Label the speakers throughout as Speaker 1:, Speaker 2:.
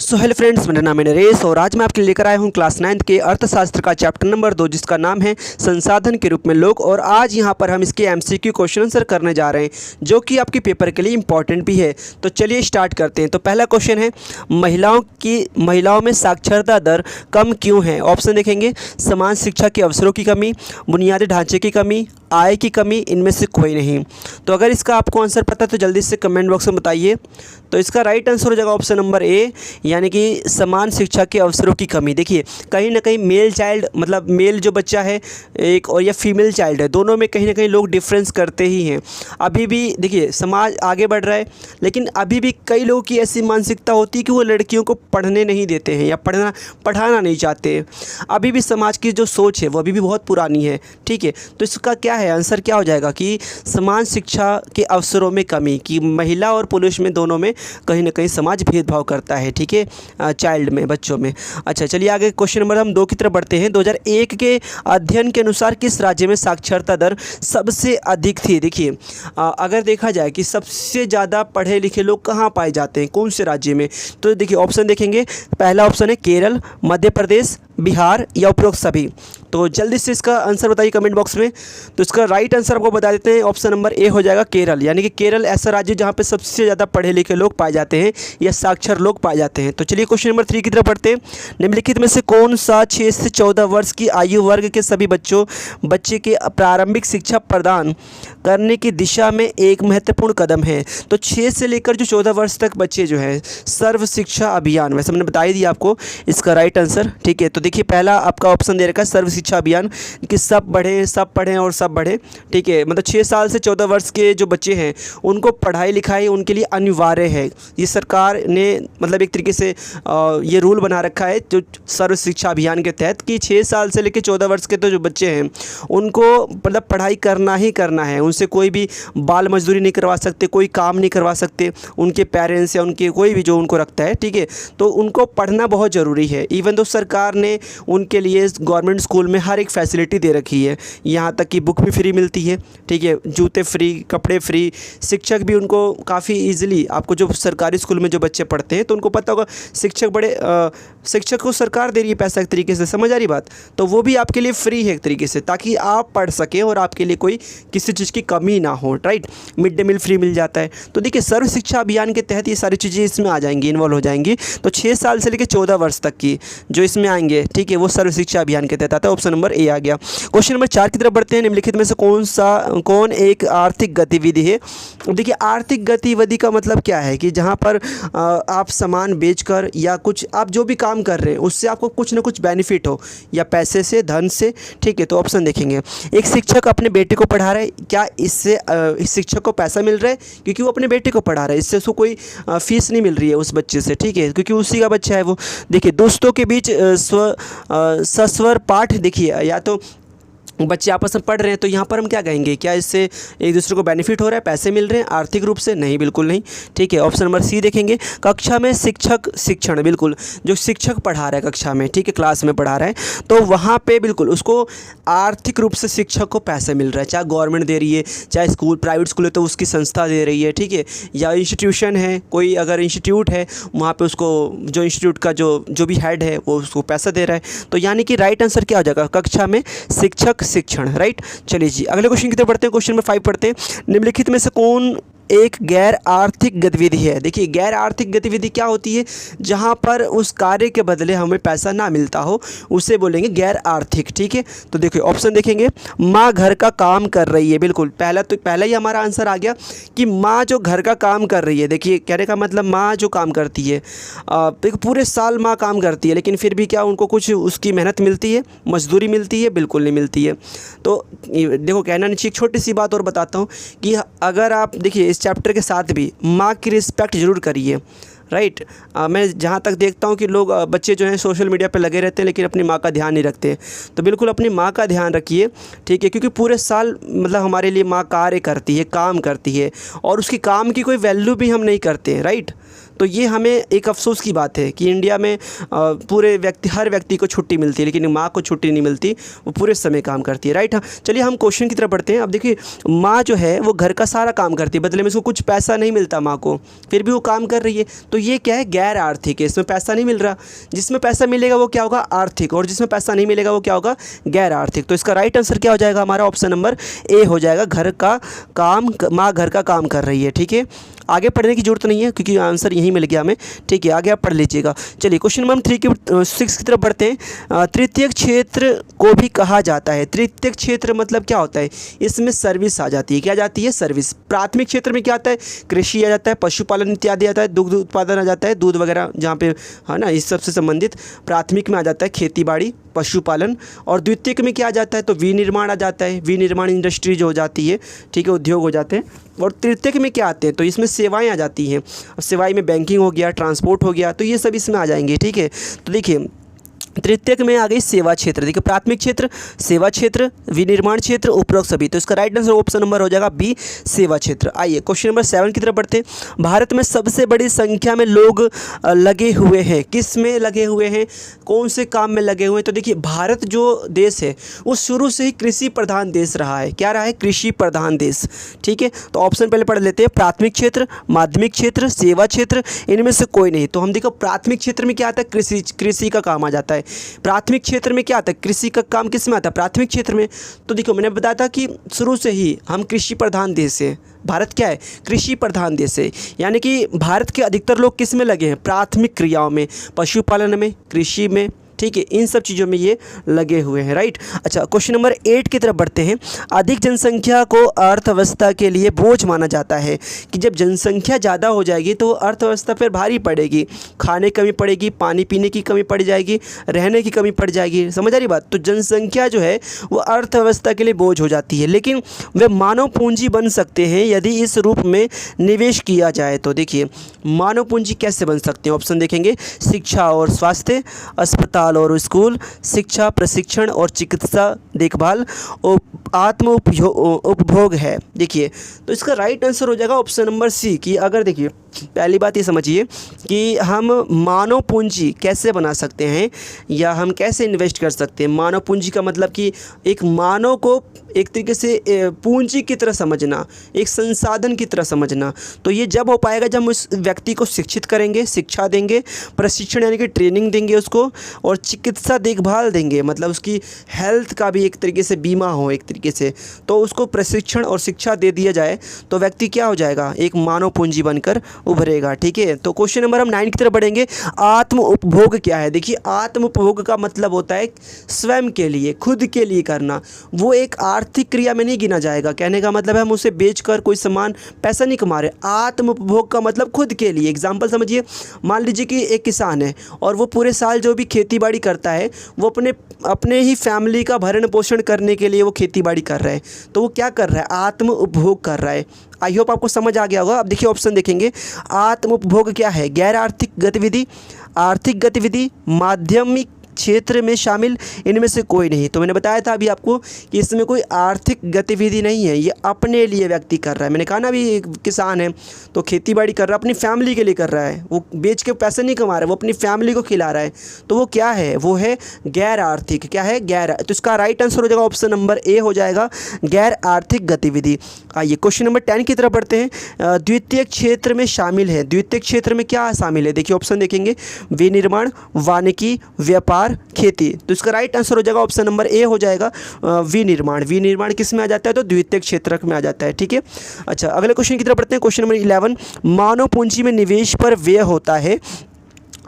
Speaker 1: So hello friends, मेरा नाम है नरेश और आज मैं आपके लिए लेकर आया हूँ क्लास 9 के अर्थशास्त्र का चैप्टर नंबर 2 जिसका नाम है संसाधन के रूप में लोग। और आज यहाँ पर हम इसके एमसीक्यू क्वेश्चन आंसर करने जा रहे हैं जो कि आपके पेपर के लिए इंपॉर्टेंट भी है। तो चलिए स्टार्ट करते हैं। तो पहला क्वेश्चन है, महिलाओं में साक्षरता दर कम क्यों है? ऑप्शन देखेंगे, समान शिक्षा के अवसरों की कमी, बुनियादी ढांचे की कमी, आय की कमी, इनमें से कोई नहीं। तो अगर इसका आपको आंसर पता है तो जल्दी से कमेंट बॉक्स में बताइए। तो इसका राइट आंसर हो जाएगा ऑप्शन नंबर ए, यानी कि समान शिक्षा के अवसरों की कमी। देखिए कहीं ना कहीं मेल चाइल्ड मतलब मेल जो बच्चा है एक और या फीमेल चाइल्ड है, दोनों में कहीं ना कहीं लोग डिफरेंस करते ही हैं। अभी भी देखिए समाज आगे बढ़ रहा है, लेकिन अभी भी कई लोगों की ऐसी मानसिकता होती है कि वो लड़कियों को पढ़ने नहीं देते हैं या पढ़ाना नहीं चाहते। अभी भी समाज की जो सोच है वो अभी भी बहुत पुरानी है। ठीक है, तो इसका क्या है आंसर, क्या हो जाएगा कि समान शिक्षा के अवसरों में कमी, कि महिला और पुरुष में दोनों में कहीं ना कहीं समाज भेदभाव करता है। ठीक है, चाइल्ड में, बच्चों में। अच्छा चलिए आगे क्वेश्चन नंबर हम 2 की तरफ बढ़ते हैं। 2001 के अध्ययन के अनुसार किस राज्य में साक्षरता दर सबसे अधिक थी? देखिए अगर देखा जाए कि सबसे ज़्यादा पढ़े लिखे लोग कहाँ पाए जाते हैं, कौन से राज्य में, तो देखिए ऑप्शन देखेंगे। पहला ऑप्शन है केरल, मध्य प्रदेश, बिहार या उपरोक्त सभी। तो जल्दी से इसका आंसर बताइए कमेंट बॉक्स में। तो इसका राइट आंसर आपको बता देते हैं, ऑप्शन नंबर ए हो जाएगा केरल, यानी कि केरल ऐसा राज्य जहाँ पे सबसे ज़्यादा पढ़े लिखे लोग पाए जाते हैं या साक्षर लोग पाए जाते हैं। तो चलिए क्वेश्चन नंबर 3 की तरफ बढ़ते हैं। निम्नलिखित में से कौन सा 6 से 14 वर्ष की आयु वर्ग के सभी बच्चे के प्रारंभिक शिक्षा प्रदान करने की दिशा में एक महत्वपूर्ण कदम है? तो 6 से लेकर जो 14 वर्ष तक बच्चे जो हैं, सर्व शिक्षा अभियान, वैसे मैंने बता ही दिया आपको इसका राइट आंसर। ठीक है, तो देखिए पहला आपका ऑप्शन दे रखा है सर्व शिक्षा अभियान, कि सब पढ़ें और सब बढ़ें। ठीक है, मतलब 6 साल से 14 वर्ष के जो बच्चे हैं उनको पढ़ाई लिखाई उनके लिए अनिवार्य है। ये सरकार ने मतलब एक तरीके से ये रूल बना रखा है जो सर्व शिक्षा अभियान के तहत, कि 6 साल से लेकर 14 वर्ष के तो जो बच्चे हैं उनको मतलब पढ़ाई करना ही करना है। उनसे कोई भी बाल मजदूरी नहीं करवा सकते, कोई काम नहीं करवा सकते उनके पेरेंट्स या उनके कोई भी जो उनको रखता है। ठीक है, तो उनको पढ़ना बहुत ज़रूरी है। इवन तो सरकार ने उनके लिए गवर्नमेंट स्कूल में हर एक फैसिलिटी दे रखी है, यहाँ तक कि बुक भी फ्री मिलती है। ठीक है, जूते फ्री, कपड़े फ्री, शिक्षक भी उनको काफ़ी इजीली, आपको जो सरकारी स्कूल में जो बच्चे पढ़ते हैं तो उनको पता होगा शिक्षक को सरकार दे रही है पैसा एक तरीके से, समझ आ रही बात, तो वो भी आपके लिए फ्री है एक तरीके से, ताकि आप पढ़ सकें और आपके लिए कोई किसी चीज़ की कमी ना हो। Right, mid day meal free मिल जाता है। तो देखिए सर्व शिक्षा अभियान के तहत ये सारी चीज़ें इसमें आ जाएंगी, इन्वॉल्व हो जाएंगी। तो 6 साल से लेकर 14 वर्ष तक की जो इसमें आएंगे, ठीक है, वो सर्व शिक्षा अभियान के तहत आता है। ऑप्शन नंबर ए आ गया। क्वेश्चन नंबर 4 की तरफ बढ़ते हैं। निम्नलिखित में से कौन एक आर्थिक गतिविधि है? देखिए आर्थिक गतिविधि का मतलब क्या है कि जहाँ पर आप सामान बेचकर या कुछ आप जो भी काम कर रहे हैं उससे आपको कुछ ना कुछ बेनिफिट हो, या पैसे से, धन से। ठीक है, तो ऑप्शन देखेंगे। एक शिक्षक अपने बेटे को पढ़ा रहा है, क्या इससे इस शिक्षक को पैसा मिल रहा है? क्योंकि वो अपने बेटे को पढ़ा रहा है, इससे उसको कोई फीस नहीं मिल रही है उस बच्चे से। ठीक है, क्योंकि उसी का बच्चा है वो। देखिए दोस्तों के बीच सस्वर पाठ, देखिए या तो बच्चे आपस में पढ़ रहे हैं तो यहाँ पर हम क्या कहेंगे, क्या इससे एक दूसरे को बेनिफिट हो रहा है, पैसे मिल रहे हैं आर्थिक रूप से? नहीं, बिल्कुल नहीं। ठीक है, ऑप्शन नंबर सी देखेंगे। कक्षा में शिक्षण, बिल्कुल जो शिक्षक पढ़ा रहा है कक्षा में, ठीक है, क्लास में पढ़ा रहा है, तो वहाँ पे बिल्कुल उसको आर्थिक रूप से शिक्षक को पैसे मिल रहा है, चाहे गवर्नमेंट दे रही है, चाहे स्कूल प्राइवेट स्कूल है तो उसकी संस्था दे रही है। ठीक है, या इंस्टीट्यूशन है, कोई अगर इंस्टीट्यूट है वहाँ पर उसको जो इंस्टीट्यूट का जो भी हेड है वो उसको पैसा दे रहा है। तो यानी कि राइट आंसर क्या हो जाएगा, कक्षा में शिक्षण। राइट, चलिए जी अगले क्वेश्चन की तरफ बढ़ते हैं। क्वेश्चन नंबर 5 पढ़ते हैं। निम्नलिखित में से कौन एक गैर आर्थिक गतिविधि है? देखिए गैर आर्थिक गतिविधि क्या होती है, जहां पर उस कार्य के बदले हमें पैसा ना मिलता हो, उसे बोलेंगे गैर आर्थिक। ठीक है, तो देखिए ऑप्शन देखेंगे। माँ घर का काम कर रही है, बिल्कुल पहला ही हमारा आंसर आ गया कि माँ जो घर का काम कर रही है। देखिए कहने का मतलब माँ जो काम करती है, देखो पूरे साल माँ काम करती है, लेकिन फिर भी क्या उनको कुछ उसकी मेहनत मिलती है, मजदूरी मिलती है? बिल्कुल नहीं मिलती है। तो देखो कहना नहीं चाहिए। छोटी सी बात और बताता हूँ कि अगर आप देखिए इस चैप्टर के साथ भी माँ की रिस्पेक्ट ज़रूर करिए। राइट, मैं जहाँ तक देखता हूँ कि लोग बच्चे जो हैं सोशल मीडिया पे लगे रहते हैं लेकिन अपनी माँ का ध्यान नहीं रखते, तो बिल्कुल अपनी माँ का ध्यान रखिए। ठीक है, क्योंकि पूरे साल मतलब हमारे लिए माँ कार्य करती है, काम करती है, और उसकी काम की कोई वैल्यू भी हम नहीं करते हैं। राइट, तो ये हमें एक अफसोस की बात है कि इंडिया में हर व्यक्ति को छुट्टी मिलती है, लेकिन माँ को छुट्टी नहीं मिलती, वो पूरे समय काम करती है, राइट। हाँ, चलिए हम क्वेश्चन की तरफ बढ़ते हैं। अब देखिए, माँ जो है वो घर का सारा काम करती है, बदले में उसको कुछ पैसा नहीं मिलता माँ को, फिर भी वो काम कर रही है, तो ये क्या है, गैर आर्थिक है, इसमें पैसा नहीं मिल रहा। जिसमें पैसा मिलेगा वो क्या होगा, आर्थिक, और जिसमें पैसा नहीं मिलेगा वो क्या होगा, गैर आर्थिक। तो इसका राइट आंसर क्या हो जाएगा हमारा, ऑप्शन नंबर ए हो जाएगा, घर का काम, माँ घर का काम कर रही है, ठीक है। आगे पढ़ने की जरूरत नहीं है क्योंकि आंसर यहीं मिल गया हमें, ठीक है, आगे आप पढ़ लीजिएगा। चलिए क्वेश्चन नंबर 6 की तरफ बढ़ते हैं। तृतीयक क्षेत्र को भी कहा जाता है। तृतीयक क्षेत्र मतलब क्या होता है, इसमें सर्विस आ जाती है, क्या जाती है, सर्विस। प्राथमिक क्षेत्र में क्या आता है, कृषि आ जाता है, पशुपालन इत्यादि आता है, दुग्ध उत्पादन आ जाता है, दूध वगैरह जहाँ पे है ना, इस सबसे संबंधित। प्राथमिक में आ जाता है खेती बाड़ी, पशुपालन, और द्वितीयक में क्या आ जाता है, तो विनिर्माण आ जाता है, विनिर्माण इंडस्ट्री जो हो जाती है, ठीक है, उद्योग हो जाते हैं। और तृतीयक में क्या आते हैं, तो इसमें सेवाएं आ जाती हैं, सेवाएं में बैंकिंग हो गया, ट्रांसपोर्ट हो गया, तो ये सब इसमें आ जाएंगे, ठीक है। तो देखिए तृतीयक में आ गई सेवा क्षेत्र, देखिए प्राथमिक क्षेत्र, सेवा क्षेत्र, विनिर्माण क्षेत्र, उपरोक्त सभी। तो इसका राइट आंसर ऑप्शन नंबर हो जाएगा बी, सेवा क्षेत्र। आइए क्वेश्चन नंबर 7 की तरफ बढ़ते हैं। भारत में सबसे बड़ी संख्या में लोग लगे हुए हैं, किस में लगे हुए हैं, कौन से काम में लगे हुए हैं। तो देखिए भारत जो देश है वो शुरू से ही कृषि प्रधान देश रहा है, क्या रहा है, कृषि प्रधान देश, ठीक है। तो ऑप्शन पहले पढ़ लेते हैं, प्राथमिक क्षेत्र, माध्यमिक क्षेत्र, सेवा क्षेत्र, इनमें से कोई नहीं। तो हम देखो प्राथमिक क्षेत्र में क्या आता है, कृषि का काम आ जाता है। प्राथमिक क्षेत्र में क्या आता है, कृषि का काम किस में आता है, प्राथमिक क्षेत्र में। तो देखो मैंने बताया था कि शुरू से ही हम कृषि प्रधान देश है, भारत क्या है, कृषि प्रधान देश है, यानी कि भारत के अधिकतर लोग किस में लगे हैं, प्राथमिक क्रियाओं में, पशुपालन में, कृषि में, ठीक है, इन सब चीज़ों में ये लगे हुए हैं, राइट। अच्छा क्वेश्चन नंबर 8 की तरफ बढ़ते हैं। अधिक जनसंख्या को अर्थव्यवस्था के लिए बोझ माना जाता है, कि जब जनसंख्या ज़्यादा हो जाएगी तो अर्थव्यवस्था पर भारी पड़ेगी, खाने की कमी पड़ेगी, पानी पीने की कमी पड़ जाएगी, रहने की कमी पड़ जाएगी, समझ आ रही बात। तो जनसंख्या जो है वो अर्थव्यवस्था के लिए बोझ हो जाती है, लेकिन वे मानव पूंजी बन सकते हैं यदि इस रूप में निवेश किया जाए। तो देखिए मानव पूंजी कैसे बन सकते हैं, ऑप्शन देखेंगे, शिक्षा और स्वास्थ्य, अस्पताल और स्कूल, शिक्षा, प्रशिक्षण और चिकित्सा देखभाल, और आत्म उपभोग है। देखिए तो इसका राइट आंसर हो जाएगा ऑप्शन नंबर सी, कि अगर देखिए पहली बात ये समझिए कि हम मानव पूंजी कैसे बना सकते हैं या हम कैसे इन्वेस्ट कर सकते हैं। मानव पूंजी का मतलब कि एक मानव को एक तरीके से पूंजी की तरह समझना, एक संसाधन की तरह समझना। तो ये जब हो पाएगा जब हम उस व्यक्ति को शिक्षित करेंगे, शिक्षा देंगे, प्रशिक्षण यानी कि ट्रेनिंग देंगे उसको, और चिकित्सा देखभाल देंगे, मतलब उसकी हेल्थ का भी एक तरीके से बीमा हो एक तरीके से, तो उसको प्रशिक्षण और शिक्षा दे दिया जाए तो व्यक्ति क्या हो जाएगा, एक मानव पूंजी बनकर उभरेगा, ठीक है। तो क्वेश्चन नंबर हम 9 की तरफ बढ़ेंगे। आत्म उपभोग क्या है, देखिए आत्म उपभोग का मतलब होता है स्वयं के लिए, खुद के लिए करना, वो एक आर्थिक क्रिया में नहीं गिना जाएगा। कहने का मतलब है हम उसे बेचकर कोई सामान पैसा नहीं कमा रहे। आत्म उपभोग का मतलब खुद के लिए। एग्जाम्पल समझिए, मान लीजिए कि एक किसान है और वो पूरे साल जो भी खेती बाड़ी करता है वो अपने ही फैमिली का भरण पोषण करने के लिए वो खेती बाड़ी कर रहा है, तो वो क्या कर रहा है, आत्म उपभोग कर रहा है। आई होप आपको समझ आ गया होगा। अब देखिए ऑप्शन देखेंगे, आत्म उपभोग क्या है, गैर आर्थिक गतिविधि, आर्थिक गतिविधि, माध्यमिक क्षेत्र में शामिल, इनमें से कोई नहीं। तो मैंने बताया था अभी आपको कि इसमें कोई आर्थिक गतिविधि नहीं है, ये अपने लिए व्यक्ति कर रहा है। मैंने कहा ना, अभी एक किसान है तो खेती बाड़ी कर रहा है, अपनी फैमिली के लिए कर रहा है, वो बेच के पैसे नहीं कमा रहा है, वो अपनी फैमिली को खिला रहा है, तो वो क्या है, वो है गैर आर्थिक। क्या है, गैर। तो इसका राइट आंसर हो जाएगा ऑप्शन नंबर ए हो जाएगा, गैर आर्थिक गतिविधि। आइए क्वेश्चन नंबर 10 की तरफ बढ़ते हैं। द्वितीयक क्षेत्र में शामिल है, द्वितीयक क्षेत्र में क्या शामिल है, देखिए ऑप्शन देखेंगे, विनिर्माण, वानिकी, व्यापार, खेती। तो इसका राइट आंसर हो जाएगा ऑप्शन नंबर ए हो जाएगा, विनिर्माण। विनिर्माण किस में आ जाता है, तो द्वितीयक क्षेत्र में आ जाता है, ठीक है। अच्छा अगले क्वेश्चन की तरफ बढ़ते हैं। क्वेश्चन नंबर 11, मानव पूंजी में निवेश पर व्यय होता है।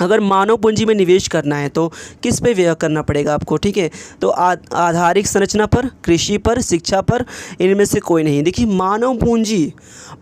Speaker 1: अगर मानव पूंजी में निवेश करना है तो किस पे व्यय करना पड़ेगा आपको, ठीक है। तो आधारिक संरचना पर, कृषि पर, शिक्षा पर, इनमें से कोई नहीं। देखिए मानव पूंजी,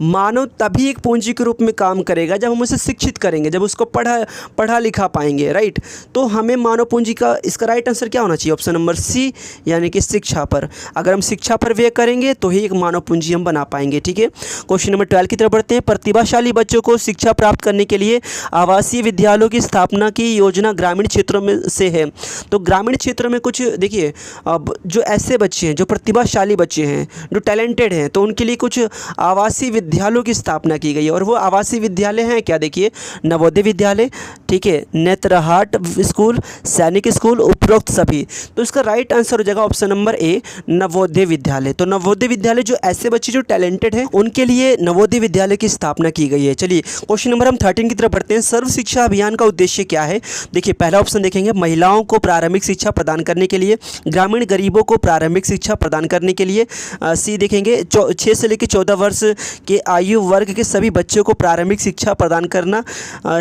Speaker 1: मानव तभी एक पूंजी के रूप में काम करेगा जब हम उसे शिक्षित करेंगे, जब उसको पढ़ा लिखा पाएंगे, राइट। तो हमें मानव पूंजी का, इसका राइट आंसर क्या होना चाहिए, ऑप्शन नंबर सी, यानी कि शिक्षा पर। अगर हम शिक्षा पर व्यय करेंगे तो ही एक मानव पूंजी हम बना पाएंगे, ठीक है। क्वेश्चन नंबर 12 की तरफ बढ़ते हैं। प्रतिभाशाली बच्चों को शिक्षा प्राप्त करने के लिए आवासीय विद्यालयों की स्थापना की योजना ग्रामीण क्षेत्रों में से है। तो ग्रामीण क्षेत्रों में कुछ देखिए, अब जो ऐसे बच्चे हैं, जो प्रतिभाशाली बच्चे हैं, जो टैलेंटेड हैं, तो उनके लिए कुछ आवासीय विद्यालयों की स्थापना की गई है। और वो आवासीय विद्यालय हैं क्या, देखिए, नवोदय विद्यालय, ठीक है, नेत्रहाट स्कूल, सैनिक स्कूल, उपरोक्त सभी। तो इसका राइट आंसर हो जाएगा option number A, Navodaya Vidyalaya. तो नवोदय विद्यालय जो ऐसे बच्चे जो टैलेंटेड हैं उनके लिए नवोदय विद्यालय की स्थापना की गई है। चलिए क्वेश्चन नंबर हम 13 की तरफ बढ़ते हैं। सर्व शिक्षा अभियान का उद्देश्य क्या है? देखिए पहला ऑप्शन देखेंगे, महिलाओं को प्रारंभिक शिक्षा प्रदान करने के लिए, ग्रामीण गरीबों को प्रारंभिक शिक्षा प्रदान करने के लिए। सी देखेंगे 6 से लेकर 14 वर्ष के आयु वर्ग के सभी बच्चों को प्रारंभिक शिक्षा प्रदान करना,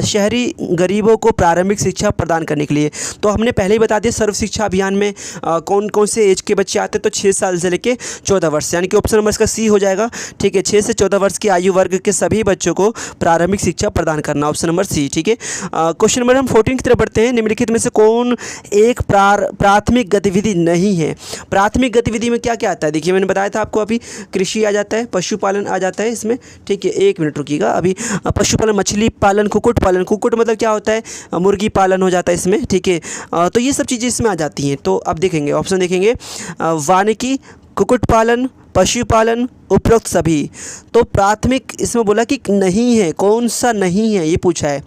Speaker 1: शहरी गरीबों को प्रारंभिक शिक्षा प्रदान करने के लिए। तो हमने पहले ही बता दिया सर्व शिक्षा अभियान में कौन कौन से एज के बच्चे आते हैं, तो 6 साल से लेकर 14 वर्ष, यानी कि ऑप्शन नंबर इसका सी हो जाएगा। ठीक है, 6 से 14 वर्ष की आयु वर्ग के सभी बच्चों को प्रारंभिक शिक्षा प्रदान करना, ऑप्शन नंबर सी। ठीक है, क्वेश्चन नंबर हम 14 की तरफ बढ़ते हैं। निम्नलिखित में से कौन एक प्राथमिक गतिविधि नहीं है? प्राथमिक गतिविधि में क्या क्या आता है? देखिए मैंने बताया था आपको, अभी कृषि आ जाता है, पशुपालन आ जाता है इसमें। ठीक है, एक मिनट रुकिएगा, अभी पशुपालन, मछली पालन, कुक्कुट पालन, कुक्कुट मतलब क्या होता है, मुर्गी पालन हो जाता है इसमें। ठीक है, तो ये सब चीज़ें इसमें आ जाती हैं। तो अब देखेंगे ऑप्शन देखेंगे, वानिकी, कुक्कुट पालन, पशुपालन, उपरोक्त सभी। तो प्राथमिक इसमें बोला कि नहीं है, कौन सा नहीं है ये पूछा है।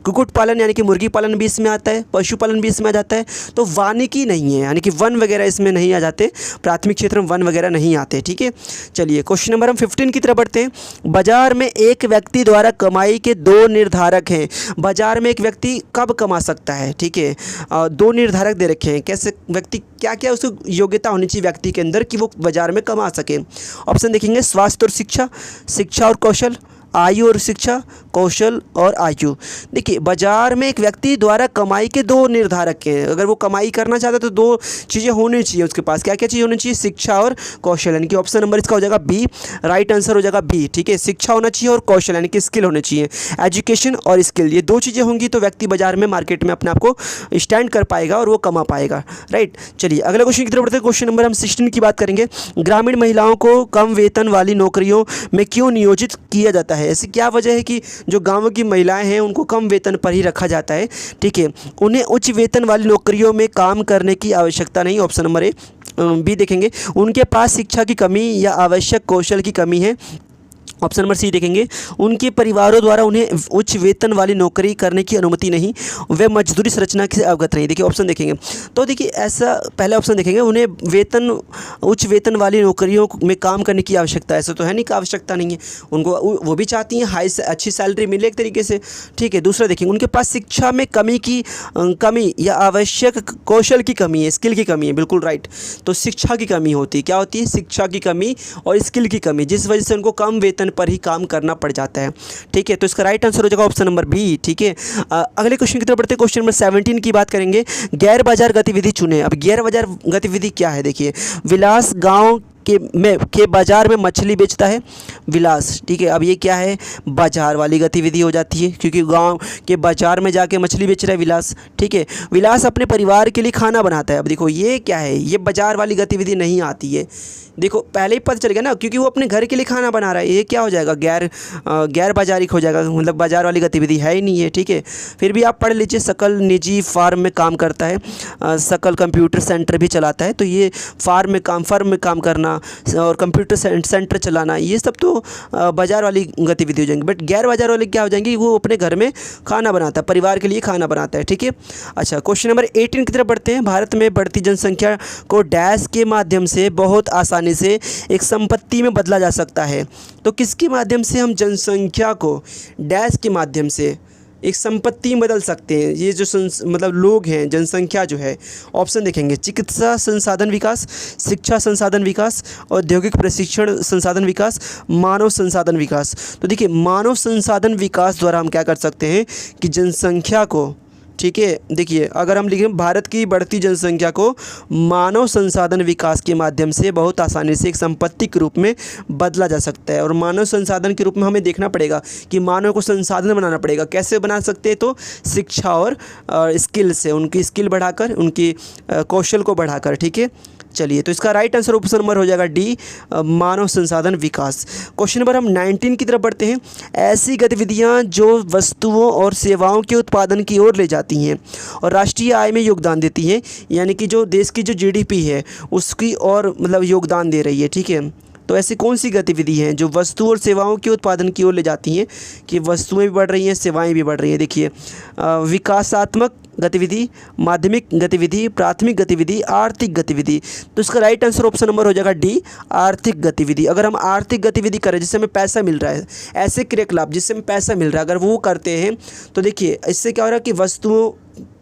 Speaker 1: कुक्कुट पालन यानी कि मुर्गी पालन भी इसमें आता है, पशुपालन भी इसमें आ जाता है। तो वानिकी नहीं है, यानी कि वन वगैरह इसमें नहीं आ जाते, प्राथमिक क्षेत्र में वन वगैरह नहीं आते। ठीक है, चलिए क्वेश्चन नंबर हम 15 की तरफ बढ़ते हैं। बाजार में एक व्यक्ति द्वारा कमाई के 2 निर्धारक हैं। बाजार में एक व्यक्ति कब कमा सकता है? ठीक है, 2 निर्धारक दे रखे हैं, कैसे व्यक्ति, क्या क्या उसकी योग्यता होनी चाहिए व्यक्ति के अंदर कि वो बाजार में कमा सके। ऑप्शन देखेंगे, स्वास्थ्य और शिक्षा, शिक्षा और कौशल, आयु और शिक्षा, कौशल और आयु। देखिए बाजार में एक व्यक्ति द्वारा कमाई के 2 निर्धारक हैं। अगर वो कमाई करना चाहता है तो 2 चीज़ें होनी चाहिए उसके पास। क्या क्या चीज़ होनी चाहिए? शिक्षा और कौशल, यानी कि ऑप्शन नंबर इसका हो जाएगा बी, राइट आंसर हो जाएगा बी। ठीक है, शिक्षा होना चाहिए और कौशल यानी कि स्किल होने चाहिए, एजुकेशन और स्किल, ये 2 चीज़ें होंगी तो व्यक्ति बाजार में, मार्केट में अपने आप को स्टैंड कर पाएगा और वो कमा पाएगा। राइट, चलिए अगले क्वेश्चन की तरफ बढ़ते हैं। क्वेश्चन नंबर हम 16 की बात करेंगे। ग्रामीण महिलाओं को कम वेतन वाली नौकरियों में क्यों नियोजित किया जाता है? ऐसी क्या वजह है कि जो गाँव की महिलाएं हैं उनको कम वेतन पर ही रखा जाता है? ठीक है, उन्हें उच्च वेतन वाली नौकरियों में काम करने की आवश्यकता नहीं, ऑप्शन नंबर ए। बी देखेंगे, उनके पास शिक्षा की कमी या आवश्यक कौशल की कमी है, ऑप्शन नंबर सी देखेंगे, उनके परिवारों द्वारा उन्हें उच्च वेतन वाली नौकरी करने की अनुमति नहीं, वे मजदूरी संरचना से अवगत नहीं। देखिए ऑप्शन देखेंगे तो देखिए ऐसा, पहला ऑप्शन देखेंगे, उन्हें उच्च वेतन वाली नौकरियों में काम करने की आवश्यकता है, ऐसा तो है नहीं कि आवश्यकता नहीं है, उनको वो भी चाहती हैं अच्छी सैलरी मिले एक तरीके से। ठीक है, दूसरा देखेंगे, उनके पास शिक्षा में कमी या आवश्यक कौशल की कमी है, स्किल की कमी है, बिल्कुल राइट। तो शिक्षा की कमी होती है, क्या होती है? शिक्षा की कमी और स्किल की कमी, जिस वजह से उनको कम वेतन पर ही काम करना पड़ जाता है। ठीक है, तो इसका राइट आंसर हो जाएगा ऑप्शन नंबर बी। ठीक है, अगले क्वेश्चन की तरफ बढ़ते हैं। क्वेश्चन नंबर 17 की बात करेंगे। गैर बाजार गतिविधि चुने। अब गैर बाजार गतिविधि क्या है? देखिए, विलास गांव के बाजार में मछली बेचता है विलास। ठीक है, अब ये क्या है? बाजार वाली गतिविधि हो जाती है, क्योंकि गांव के बाजार में जाके मछली बेच रहा है विलास। ठीक है, विलास अपने परिवार के लिए खाना बनाता है। अब देखो ये क्या है? ये बाजार वाली गतिविधि नहीं आती है। देखो पहले ही पता चल गया ना, क्योंकि वो अपने घर के लिए खाना बना रहा है, ये क्या हो जाएगा? गैर बाजारिक हो जाएगा, मतलब बाजार वाली गतिविधि है ही नहीं है। ठीक है, फिर भी आप पढ़ लीजिए, सकल निजी फार्म में काम करता है, सकल कंप्यूटर सेंटर भी चलाता है। तो ये फर्म में काम करना और कंप्यूटर सेंटर चलाना, ये सब तो बाजार वाली गतिविधि हो जाएंगी। बट गैर बाजार वाली क्या हो जाएंगी? वो अपने घर में खाना बनाता है, परिवार के लिए खाना बनाता है। ठीक है, अच्छा क्वेश्चन नंबर 18 की तरफ बढ़ते हैं। भारत में बढ़ती जनसंख्या को डैश के माध्यम से बहुत आसानी से एक संपत्ति में बदला जा सकता है। तो किसके माध्यम से हम जनसंख्या को डैश के माध्यम से एक संपत्ति में बदल सकते हैं? ये जो मतलब लोग हैं, जनसंख्या जो है, ऑप्शन देखेंगे, चिकित्सा संसाधन विकास, शिक्षा संसाधन विकास, औद्योगिक प्रशिक्षण संसाधन विकास, मानव संसाधन विकास। तो देखिए मानव संसाधन विकास द्वारा हम क्या कर सकते हैं कि जनसंख्या को, ठीक है, देखिए अगर हम लिखें भारत की बढ़ती जनसंख्या को मानव संसाधन विकास के माध्यम से बहुत आसानी से एक संपत्ति के रूप में बदला जा सकता है। और मानव संसाधन के रूप में हमें देखना पड़ेगा कि मानव को संसाधन बनाना पड़ेगा। कैसे बना सकते हैं? तो शिक्षा और स्किल से, उनकी स्किल बढ़ाकर, उनकी कौशल को बढ़ाकर। ठीक है, चलिए, तो इसका राइट आंसर ऑप्शन नंबर हो जाएगा डी, मानव संसाधन विकास। क्वेश्चन नंबर हम 19 की तरफ बढ़ते हैं। ऐसी गतिविधियां जो वस्तुओं और सेवाओं के उत्पादन की ओर ले जाती हैं और राष्ट्रीय आय में योगदान देती हैं, यानी कि जो देश की जो जीडीपी है उसकी और मतलब योगदान दे रही है, ठीक है। तो ऐसी कौन सी गतिविधि हैं जो वस्तु और सेवाओं के उत्पादन की ओर ले जाती हैं कि वस्तुएं भी बढ़ रही हैं, सेवाएं भी बढ़ रही हैं। देखिए, विकासात्मक गतिविधि, माध्यमिक गतिविधि, प्राथमिक गतिविधि, आर्थिक गतिविधि। तो इसका राइट आंसर ऑप्शन नंबर हो जाएगा डी, आर्थिक गतिविधि। अगर हम आर्थिक गतिविधि करें जिससे हमें पैसा मिल रहा है, ऐसे क्रियाकलाप जिससे हमें पैसा मिल रहा है, अगर वो करते हैं तो देखिए इससे क्या हो रहा है कि वस्तुओं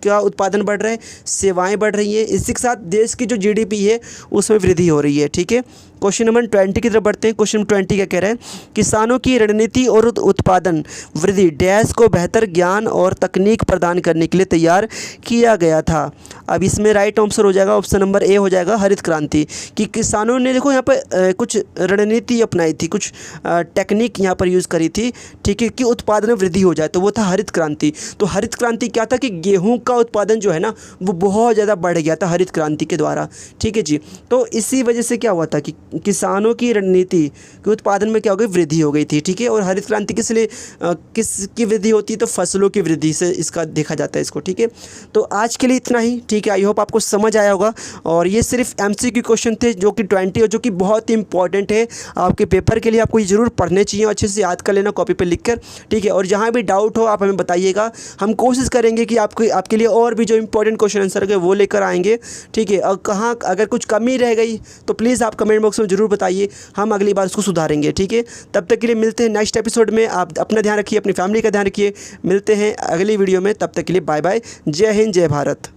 Speaker 1: का उत्पादन बढ़ रहा है, सेवाएं बढ़ रही हैं, इसी के साथ देश की जो जीडीपी है उसमें वृद्धि हो रही है, ठीक है। क्वेश्चन नंबर 20 की तरफ बढ़ते हैं। क्वेश्चन 20 क्या कह रहा है? किसानों की रणनीति और उत्पादन वृद्धि डैश को बेहतर ज्ञान और तकनीक प्रदान करने के लिए तैयार किया गया था। अब इसमें राइट आंसर हो जाएगा ऑप्शन नंबर ए हो जाएगा, हरित क्रांति। कि किसानों ने देखो यहाँ पर कुछ रणनीति अपनाई थी, कुछ टेक्निक यहाँ पर यूज़ करी थी, ठीक है, कि उत्पादन में वृद्धि हो जाए, तो वो था हरित क्रांति। तो हरित क्रांति क्या था कि गेहूँ का उत्पादन जो है ना वो बहुत ज़्यादा बढ़ गया था हरित क्रांति के द्वारा, ठीक है जी। तो इसी वजह से क्या हुआ था कि किसानों की रणनीति के उत्पादन में क्या हो गई, वृद्धि हो गई थी, ठीक है। और हरित क्रांति किस लिए किसकी वृद्धि होती है? तो फसलों की वृद्धि से इसका देखा जाता है इसको, ठीक है। तो आज के लिए इतना ही, ठीक है। आई होप आपको समझ आया होगा। और ये सिर्फ एमसीक्यू क्वेश्चन थे जो कि 20 और जो कि बहुत ही इंपॉर्टेंट है आपके पेपर के लिए। आपको ये ज़रूर पढ़ने चाहिए, अच्छे से याद कर लेना कॉपी पर लिख कर, ठीक है। और जहाँ भी डाउट हो आप हमें बताइएगा, हम कोशिश करेंगे कि आपके लिए और भी जो इंपॉर्टेंट क्वेश्चन आंसर है वो लेकर आएंगे, ठीक है। और कहाँ अगर कुछ कमी रह गई तो प्लीज़ आप कमेंट बॉक्स में ज़रूर बताइए, हम अगली बार उसको सुधारेंगे, ठीक है। तब तक के लिए मिलते हैं नेक्स्ट एपिसोड में। आप अपना ध्यान रखिए, अपनी फैमिली का ध्यान रखिए। मिलते हैं अगली वीडियो में, तब तक के लिए बाय बाय। जय हिंद, जय भारत।